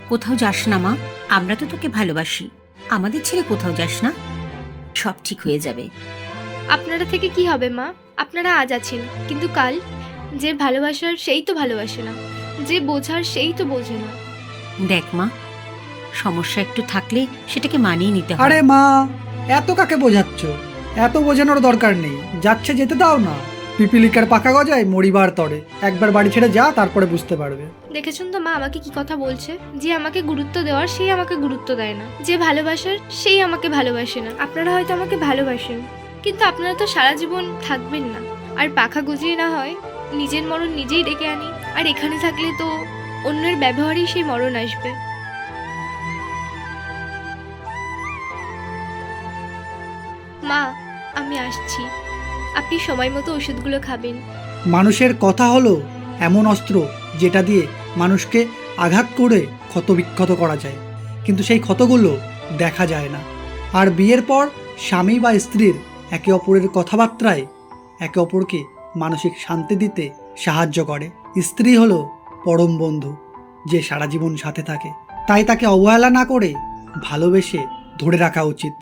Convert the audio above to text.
কোথাও যাস না মা, আমরা তো তোকে ভালোবাসি। আমাদের ছেড়ে কোথাও যাস না, সব ঠিক হয়ে যাবে। আপনারা থেকে কি হবে মা? আপনারা আজ আছেন, কিন্তু কাল যে ভালোবাসার সেই তো ভালোবাসে না, যে বোঝার সেই তো বোঝে না। দেখ মা, সমস্যা একটু থাকলে সেটাকে মানিয়ে নিতে হয়। আরে মা, এত কাকে বোঝাচ্ছ? এত বোঝানোর দরকার নেই, যাচ্ছে যেতে দাও না। পিপিলিকার পাকা গজায় মরিবার তরে, একবার বাড়ি ছেড়ে যা, তারপরে বুঝতে পারবে। দেখেছেন তো মা আমাকে কি কথা বলছে? যে আমাকে গুরুত্ব দেওয়ার সেই আমাকে গুরুত্ব দেয় না, যে ভালোবাসার সেই আমাকে ভালোবাসে না। আপনারা হয়তো আমাকে ভালোবাসেন, কিন্তু আপনারা তো সারা জীবন থাকবেন না। আর পাখা গজিয়ে না হয় নিজের মরণ নিজেই ডেকে আনি। আর এখানে থাকলে তো অন্যের ব্যবহারেই সেই মরণ আসবে। মা, আমি আসছি, আপনি সময় মতো ওষুধগুলো খাবেন। মানুষের কথা হলো এমন অস্ত্র যেটা দিয়ে মানুষকে আঘাত করে ক্ষতবিক্ষত করা যায়, কিন্তু সেই ক্ষতগুলো দেখা যায় না। আর বিয়ের পর স্বামী বা স্ত্রীর একে অপরের কথাবার্তায় একে অপরকে মানসিক শান্তি দিতে সাহায্য করে। স্ত্রী হলো পরম বন্ধু, যে সারা জীবন সাথে থাকে। তাই তাকে অবহেলা না করে ভালোবেসে ধরে রাখা উচিত।